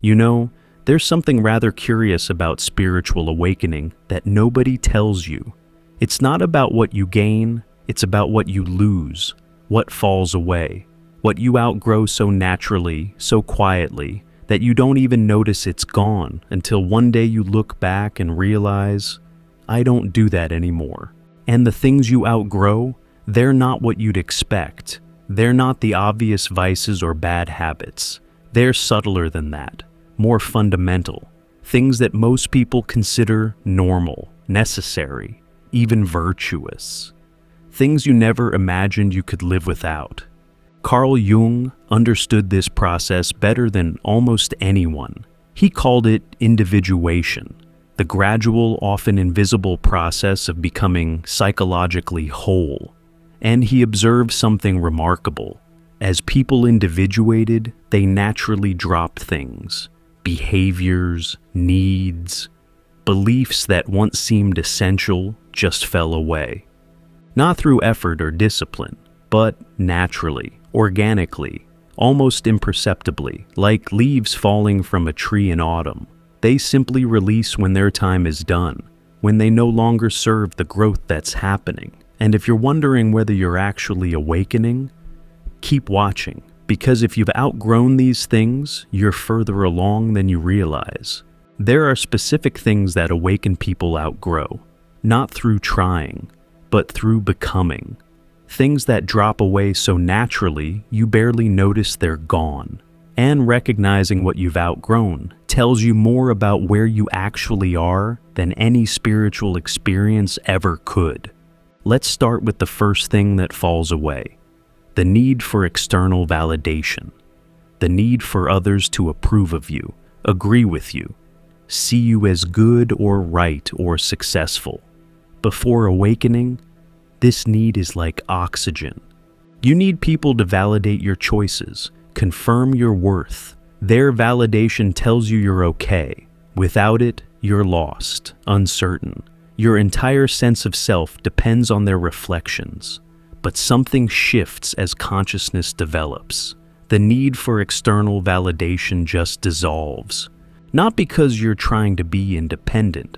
You know, there's something rather curious about spiritual awakening that nobody tells you. It's not about what you gain, it's about what you lose, what falls away, what you outgrow so naturally, so quietly, that you don't even notice it's gone until one day you look back and realize, I don't do that anymore. And the things you outgrow, they're not what you'd expect. They're not the obvious vices or bad habits. They're subtler than that, more fundamental, things that most people consider normal, necessary, even virtuous. Things you never imagined you could live without. Carl Jung understood this process better than almost anyone. He called it individuation, the gradual, often invisible process of becoming psychologically whole. And he observed something remarkable. As people individuated, they naturally dropped things, behaviors, needs, beliefs that once seemed essential just fell away. Not through effort or discipline, but naturally, organically, almost imperceptibly, like leaves falling from a tree in autumn. They simply release when their time is done, when they no longer serve the growth that's happening. And if you're wondering whether you're actually awakening, keep watching, because if you've outgrown these things, you're further along than you realize. There are specific things that awaken people outgrow, not through trying, but through becoming. Things that drop away so naturally you barely notice they're gone. And recognizing what you've outgrown tells you more about where you actually are than any spiritual experience ever could. Let's start with the first thing that falls away. The need for external validation. The need for others to approve of you, agree with you, see you as good or right or successful. Before awakening, this need is like oxygen. You need people to validate your choices, confirm your worth. Their validation tells you you're okay. Without it, you're lost, uncertain. Your entire sense of self depends on their reflections. But something shifts as consciousness develops. The need for external validation just dissolves. Not because you're trying to be independent,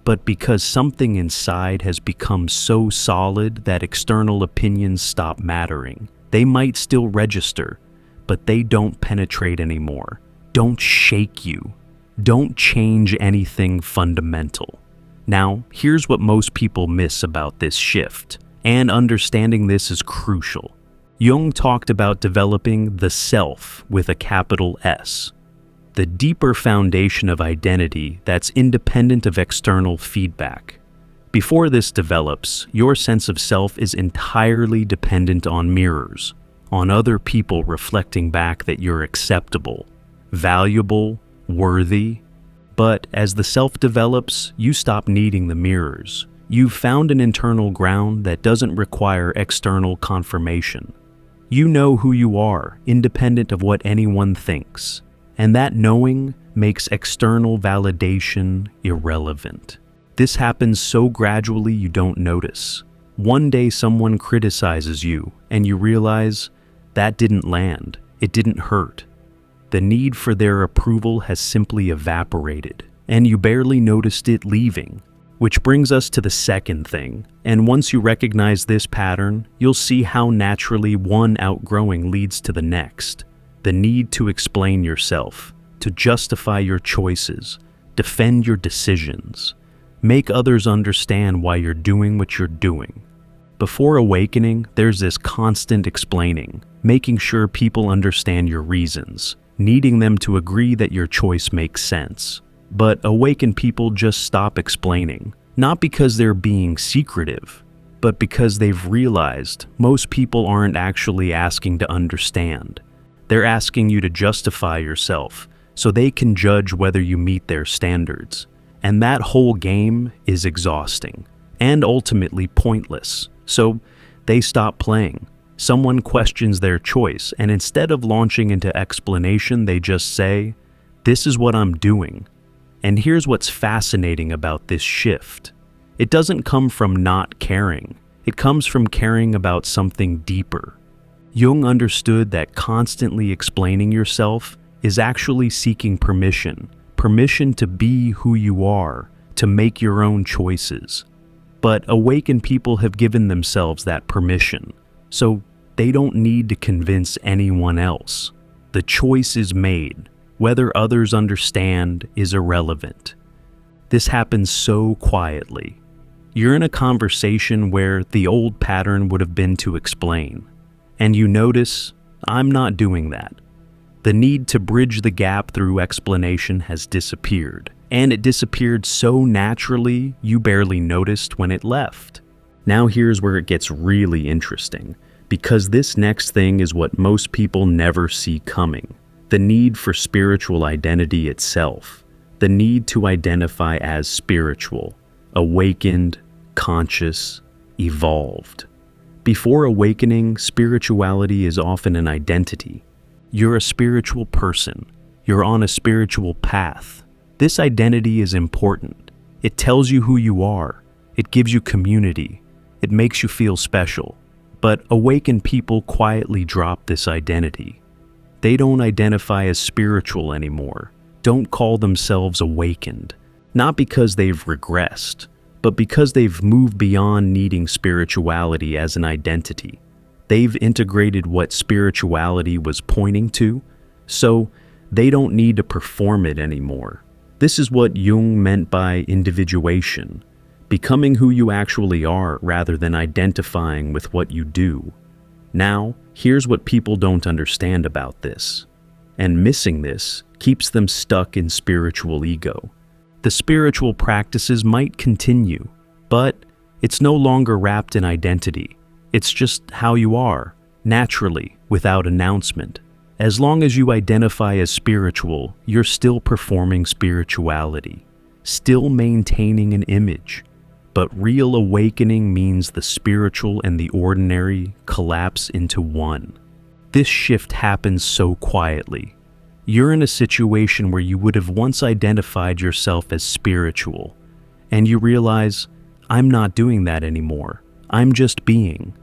but because something inside has become so solid that external opinions stop mattering. They might still register, but they don't penetrate anymore. Don't shake you. Don't change anything fundamental. Now, here's what most people miss about this shift. And understanding this is crucial. Jung talked about developing the self with a capital S, the deeper foundation of identity that's independent of external feedback. Before this develops, your sense of self is entirely dependent on mirrors, on other people reflecting back that you're acceptable, valuable, worthy. But as the self develops, you stop needing the mirrors. You've found an internal ground that doesn't require external confirmation. You know who you are, independent of what anyone thinks. And that knowing makes external validation irrelevant. This happens so gradually you don't notice. One day someone criticizes you, and you realize that didn't land, it didn't hurt. The need for their approval has simply evaporated, and you barely noticed it leaving. Which brings us to the second thing, and once you recognize this pattern, you'll see how naturally one outgrowing leads to the next. The need to explain yourself, to justify your choices, defend your decisions, make others understand why you're doing what you're doing. Before awakening, there's this constant explaining, making sure people understand your reasons, needing them to agree that your choice makes sense. But awakened people just stop explaining, not because they're being secretive, but because they've realized most people aren't actually asking to understand. They're asking you to justify yourself so they can judge whether you meet their standards. And that whole game is exhausting and ultimately pointless. So they stop playing. Someone questions their choice, and instead of launching into explanation, they just say, "This is what I'm doing." And here's what's fascinating about this shift. It doesn't come from not caring. It comes from caring about something deeper. Jung understood that constantly explaining yourself is actually seeking permission. Permission to be who you are, to make your own choices. But awakened people have given themselves that permission, so they don't need to convince anyone else. The choice is made. Whether others understand is irrelevant. This happens so quietly. You're in a conversation where the old pattern would have been to explain, and you notice, I'm not doing that. The need to bridge the gap through explanation has disappeared, and it disappeared so naturally you barely noticed when it left. Now here's where it gets really interesting, because this next thing is what most people never see coming. The need for spiritual identity itself. The need to identify as spiritual, awakened, conscious, evolved. Before awakening, spirituality is often an identity. You're a spiritual person. You're on a spiritual path. This identity is important. It tells you who you are. It gives you community. It makes you feel special. But awakened people quietly drop this identity. They don't identify as spiritual anymore. Don't call themselves awakened. Not because they've regressed, but because they've moved beyond needing spirituality as an identity. They've integrated what spirituality was pointing to, so they don't need to perform it anymore. This is what Jung meant by individuation, becoming who you actually are rather than identifying with what you do. Now, here's what people don't understand about this, and missing this keeps them stuck in spiritual ego. The spiritual practices might continue, but it's no longer wrapped in identity. It's just how you are, naturally, without announcement. As long as you identify as spiritual, you're still performing spirituality, still maintaining an image. But real awakening means the spiritual and the ordinary collapse into one. This shift happens so quietly. You're in a situation where you would have once identified yourself as spiritual, and you realize, I'm not doing that anymore. I'm just being.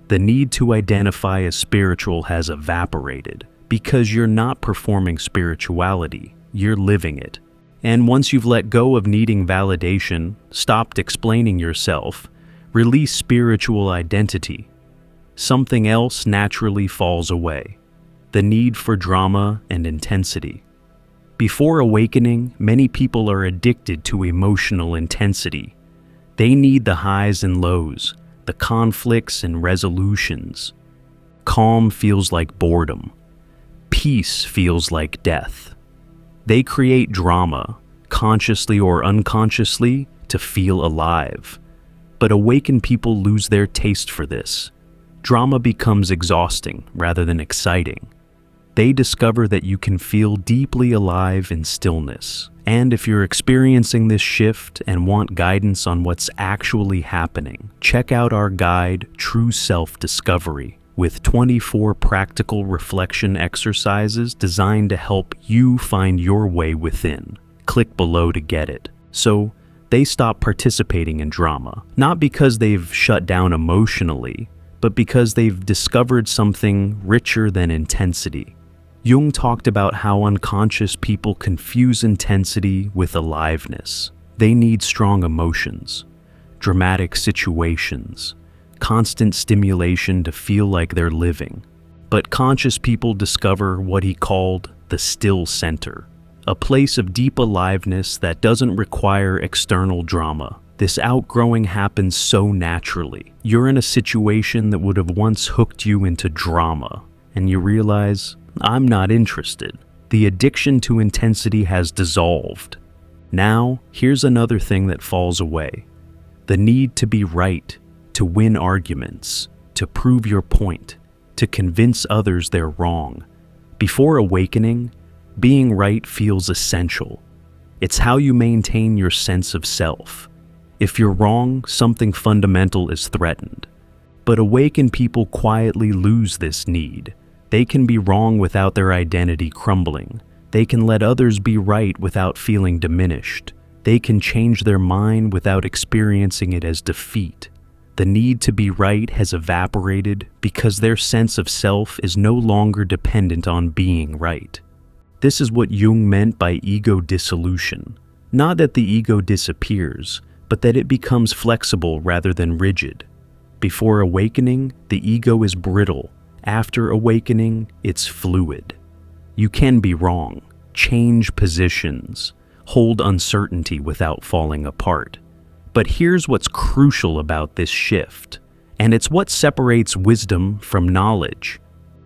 The need to identify as spiritual has evaporated because you're not performing spirituality, you're living it. And once you've let go of needing validation, stopped explaining yourself, release spiritual identity, something else naturally falls away. The need for drama and intensity. Before awakening, many people are addicted to emotional intensity. They need the highs and lows, the conflicts and resolutions. Calm feels like boredom. Peace feels like death. They create drama, consciously or unconsciously, to feel alive. But awakened people lose their taste for this. Drama becomes exhausting rather than exciting. They discover that you can feel deeply alive in stillness. And if you're experiencing this shift and want guidance on what's actually happening, check out our guide, True Self-Discovery, with 24 practical reflection exercises designed to help you find your way within. Click below to get it. So, they stop participating in drama, not because they've shut down emotionally, but because they've discovered something richer than intensity. Jung talked about how unconscious people confuse intensity with aliveness. They need strong emotions, dramatic situations, constant stimulation to feel like they're living. But conscious people discover what he called the still center, a place of deep aliveness that doesn't require external drama. This outgrowing happens so naturally. You're in a situation that would have once hooked you into drama, and you realize, I'm not interested. The addiction to intensity has dissolved. Now, here's another thing that falls away. The need to be right, to win arguments, to prove your point, to convince others they're wrong. Before awakening, being right feels essential. It's how you maintain your sense of self. If you're wrong, something fundamental is threatened. But awakened people quietly lose this need. They can be wrong without their identity crumbling. They can let others be right without feeling diminished. They can change their mind without experiencing it as defeat. The need to be right has evaporated because their sense of self is no longer dependent on being right. This is what Jung meant by ego dissolution. Not that the ego disappears, but that it becomes flexible rather than rigid. Before awakening, the ego is brittle. After awakening, it's fluid. You can be wrong, change positions, hold uncertainty without falling apart. But here's what's crucial about this shift, and it's what separates wisdom from knowledge.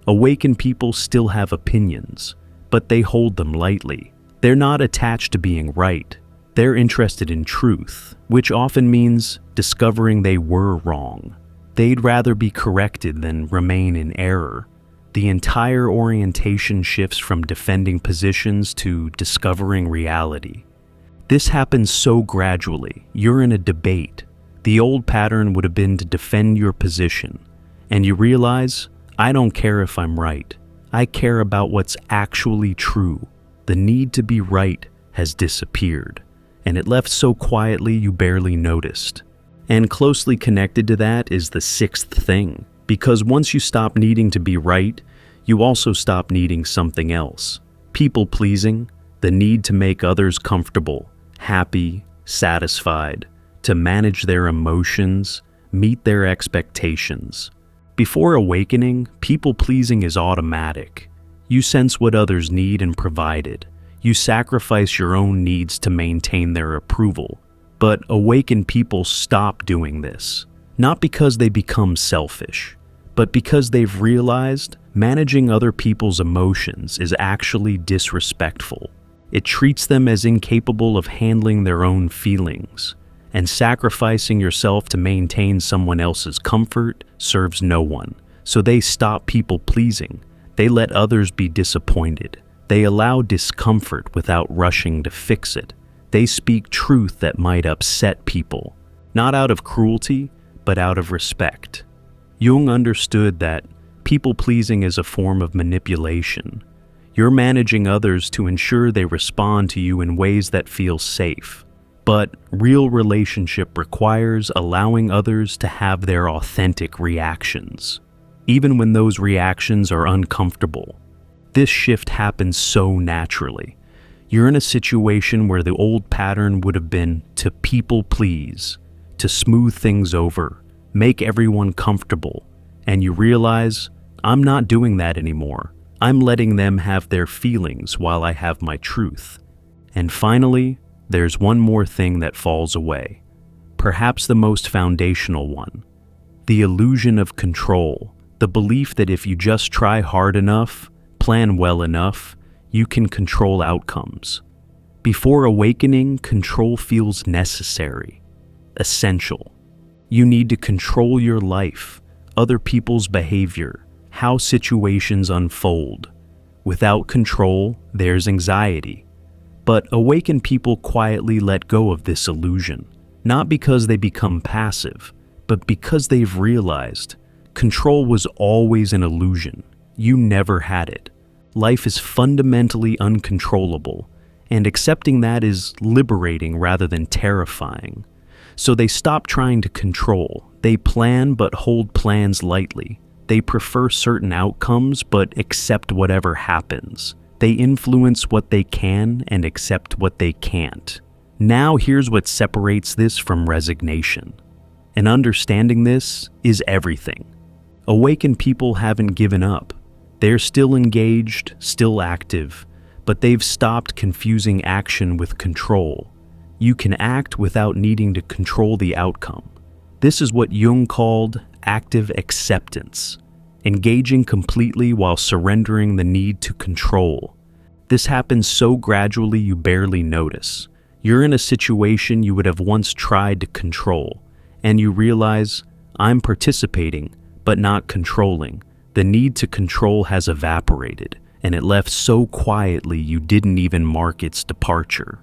Awakened people still have opinions, but they hold them lightly. They're not attached to being right. They're interested in truth, which often means discovering they were wrong. They'd rather be corrected than remain in error. The entire orientation shifts from defending positions to discovering reality. This happens so gradually. You're in a debate. The old pattern would have been to defend your position, and you realize, I don't care if I'm right. I care about what's actually true. The need to be right has disappeared, and it left so quietly you barely noticed. And closely connected to that is the sixth thing, because once you stop needing to be right, you also stop needing something else. People-pleasing, the need to make others comfortable, happy, satisfied, to manage their emotions, meet their expectations. Before awakening, people-pleasing is automatic. You sense what others need and provide it. You sacrifice your own needs to maintain their approval. But awakened people stop doing this, not because they become selfish, but because they've realized managing other people's emotions is actually disrespectful. It treats them as incapable of handling their own feelings, and sacrificing yourself to maintain someone else's comfort serves no one. So they stop people-pleasing. They let others be disappointed. They allow discomfort without rushing to fix it. They speak truth that might upset people, not out of cruelty, but out of respect. Jung understood that people-pleasing is a form of manipulation. You're managing others to ensure they respond to you in ways that feel safe. But real relationship requires allowing others to have their authentic reactions, even when those reactions are uncomfortable. This shift happens so naturally. You're in a situation where the old pattern would have been to people please, to smooth things over, make everyone comfortable, and you realize, I'm not doing that anymore. I'm letting them have their feelings while I have my truth. And finally, there's one more thing that falls away, perhaps the most foundational one. The illusion of control, the belief that if you just try hard enough, plan well enough, you can control outcomes. Before awakening, control feels necessary, essential. You need to control your life, other people's behavior, how situations unfold. Without control, there's anxiety. But awakened people quietly let go of this illusion, not because they become passive, but because they've realized control was always an illusion. You never had it. Life is fundamentally uncontrollable, and accepting that is liberating rather than terrifying. So they stop trying to control. They plan but hold plans lightly. They prefer certain outcomes but accept whatever happens. They influence what they can and accept what they can't. Now here's what separates this from resignation. And understanding this is everything. Awakened people haven't given up. They're still engaged, still active, but they've stopped confusing action with control. You can act without needing to control the outcome. This is what Jung called active acceptance, engaging completely while surrendering the need to control. This happens so gradually you barely notice. You're in a situation you would have once tried to control, and you realize, I'm participating, but not controlling. The need to control has evaporated, and it left so quietly you didn't even mark its departure.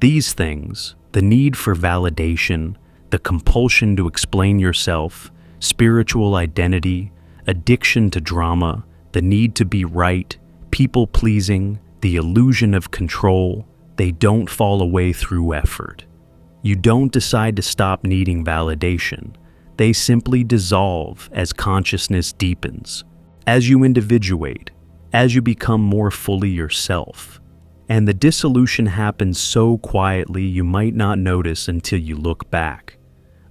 These things, the need for validation, the compulsion to explain yourself, spiritual identity, addiction to drama, the need to be right, people-pleasing, the illusion of control, they don't fall away through effort. You don't decide to stop needing validation. They simply dissolve as consciousness deepens. As you individuate, as you become more fully yourself. And the dissolution happens so quietly you might not notice until you look back,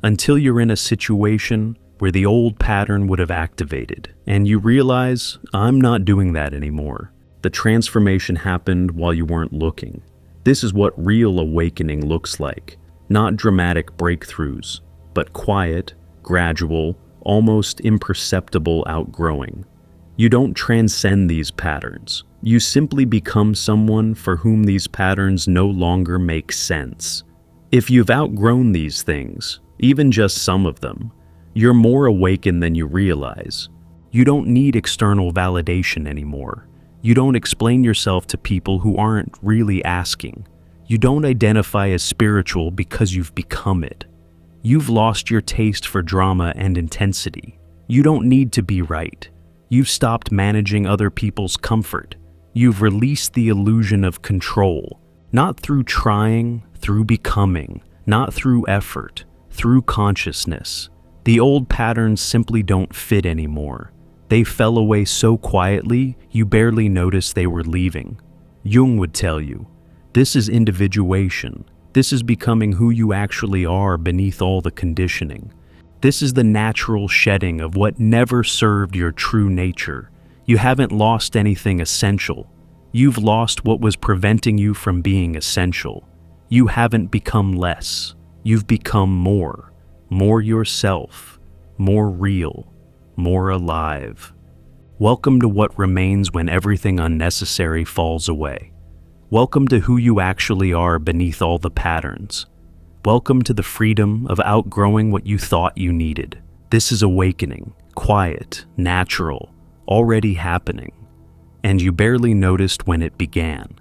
until you're in a situation where the old pattern would have activated, and you realize, I'm not doing that anymore. The transformation happened while you weren't looking. This is what real awakening looks like. Not dramatic breakthroughs, but quiet, gradual, almost imperceptible outgrowing. You don't transcend these patterns. You simply become someone for whom these patterns no longer make sense. If you've outgrown these things, even just some of them, you're more awakened than you realize. You don't need external validation anymore. You don't explain yourself to people who aren't really asking. You don't identify as spiritual because you've become it. You've lost your taste for drama and intensity. You don't need to be right. You've stopped managing other people's comfort. You've released the illusion of control, not through trying, through becoming, not through effort, through consciousness. The old patterns simply don't fit anymore. They fell away so quietly, you barely noticed they were leaving. Jung would tell you, this is individuation. This is becoming who you actually are beneath all the conditioning. This is the natural shedding of what never served your true nature. You haven't lost anything essential. You've lost what was preventing you from being essential. You haven't become less. You've become more. More yourself. More real. More alive. Welcome to what remains when everything unnecessary falls away. Welcome to who you actually are beneath all the patterns. Welcome to the freedom of outgrowing what you thought you needed. This is awakening, quiet, natural, already happening, and you barely noticed when it began.